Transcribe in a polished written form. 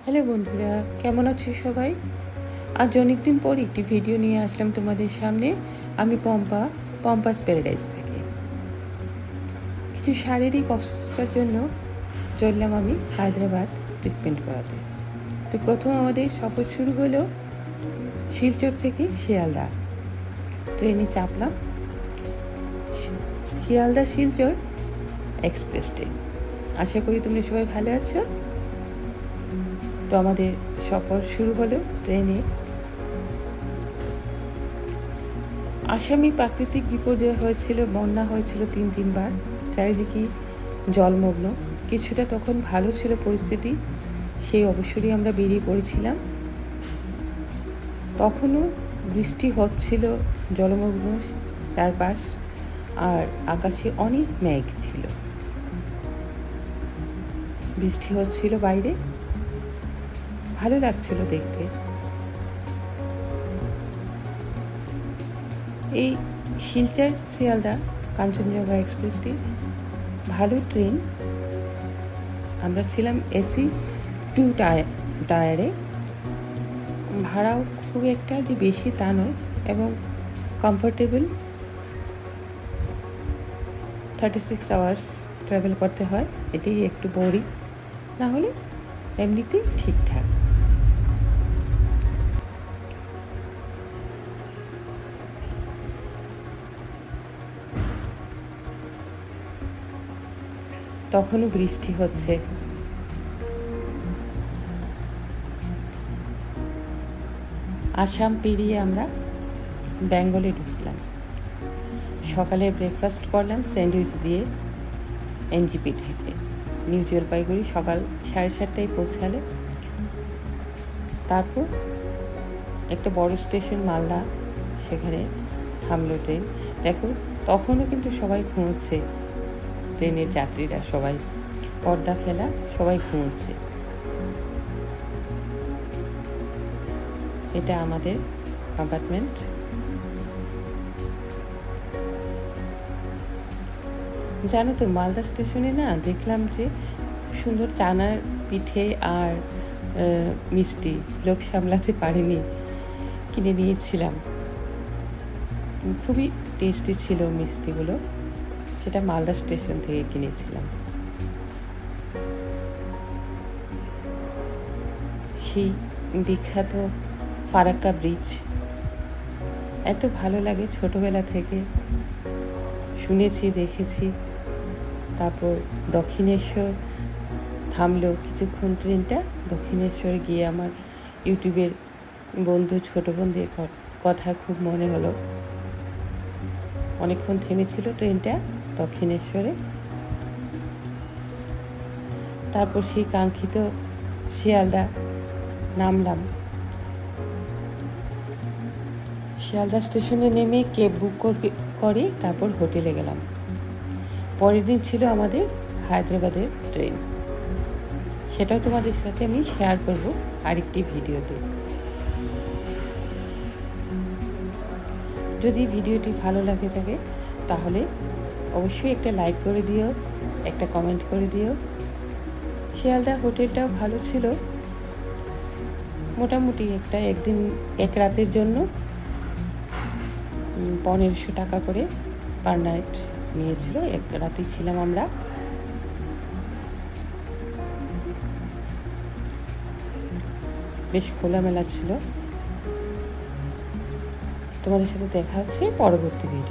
Hello বন্ধুরা, কেমন আছো সবাই? আজ অনেকদিন পর একটি ভিডিও নিয়ে আসলাম তোমাদের সামনে। আমি পম্পাস প্যারাডাইস থেকে। কিছু শারীরিক অসুস্থতার জন্য চললাম আমি হায়দ্রাবাদ ট্রিটমেন্ট করাতে। তো প্রথম আমাদের সফর শুরু হলো শিলচর থেকে শিয়ালদা। ট্রেনে চাপলাম শিয়ালদা শিলচর এক্সপ্রেস ট্রেন। আশা করি তোমরা সবাই ভালো আছো। তো আমাদের সফর শুরু হলো ট্রেনে। আসামি প্রাকৃতিক বিপর্যয় হয়েছিল, বন্যা হয়েছিল 3বার, চারিদিকে জলমগ্ন। কিছুটা তখন ভালো ছিল পরিস্থিতি, সেই অবসরই আমরা বেরিয়ে পড়েছিলাম। তখনও বৃষ্টি হচ্ছিল, জলমগ্ন চারপাশ, আর আকাশে অনেক মেঘ ছিল। বৃষ্টি হচ্ছিল বাইরে, ভালো লাগছিল দেখতে। এই শিলচর শিয়ালদা কাঞ্চনজঙ্ঘা এক্সপ্রেসটি ভালো ট্রেন। আমরা ছিলাম এসি 2 টায়ারে। ভাড়াও খুব একটা যে বেশি তা নয়, এবং কমফোর্টেবল। 36 আওয়ার্স ট্রাভেল করতে হয়, এটাই একটু বোরিং, না হলে এমনিতেই ঠিকঠাক। তখনও বৃষ্টি হচ্ছে। আসাম পেরিয়ে আমরা বেঙ্গলে ঢুকলাম। সকালে ব্রেকফাস্ট করলাম স্যান্ডউইচ দিয়ে এনজিপি থেকে। নিউ জলপাইগুড়ি সকাল 7:30টায় পৌঁছালে। তারপর একটা বড় স্টেশন মালদা, সেখানে থামলো ট্রেন। দেখো, তখনও কিন্তু সবাই ঘুমোচ্ছে, ট্রেনের যাত্রীরা সবাই পর্দা ফেলা, সবাই ঘুমোচ্ছে। এটা আমাদের কম্পার্টমেন্ট। জানো তো, মালদা স্টেশনে না দেখলাম যে খুব সুন্দর চানার পিঠে আর মিষ্টি, লোক সামলাতে পারেনি, কিনে নিয়েছিলাম। খুবই টেস্টি ছিল মিষ্টিগুলো, সেটা মালদা স্টেশন থেকে কিনেছিলাম। সেই বিখ্যাত ফারাক্কা ব্রিজ এত ভালো লাগে, ছোটবেলা থেকে শুনেছি, দেখেছি। তারপর দক্ষিণেশ্বর থামলো কিছুক্ষণ ট্রেনটা। দক্ষিণেশ্বরে গিয়ে আমার ইউটিউবের বন্ধু, ছোট বোনদের কথা খুব মনে হলো। অনেকক্ষণ থেমেছিল ট্রেনটা দক্ষিণেশ্বরে। তারপর সেই কাঙ্ক্ষিত শিয়ালদা নামলাম। শিয়ালদা স্টেশনে নেমে ক্যাব বুক করে তারপর হোটেলে গেলাম। পরের দিন ছিল আমাদের হায়দ্রাবাদের ট্রেন। সেটাও তোমাদের সাথে আমি শেয়ার করব আরেকটি ভিডিওতে। যদি ভিডিওটি ভালো লাগে থাকে তাহলে অবশ্যই একটা লাইক করে দিও, একটা কমেন্ট করে দিও। শিয়ালদা হোটেলটাও ভালো ছিল, মোটামুটি একদিন এক রাতের জন্য 1500 টাকা করে পার নাইট নিয়েছিল। এক রাতেই ছিলাম আমরা। বেশ খোলামেলা ছিল। তোমাদের সাথে দেখা হচ্ছে পরবর্তী ভিডিও।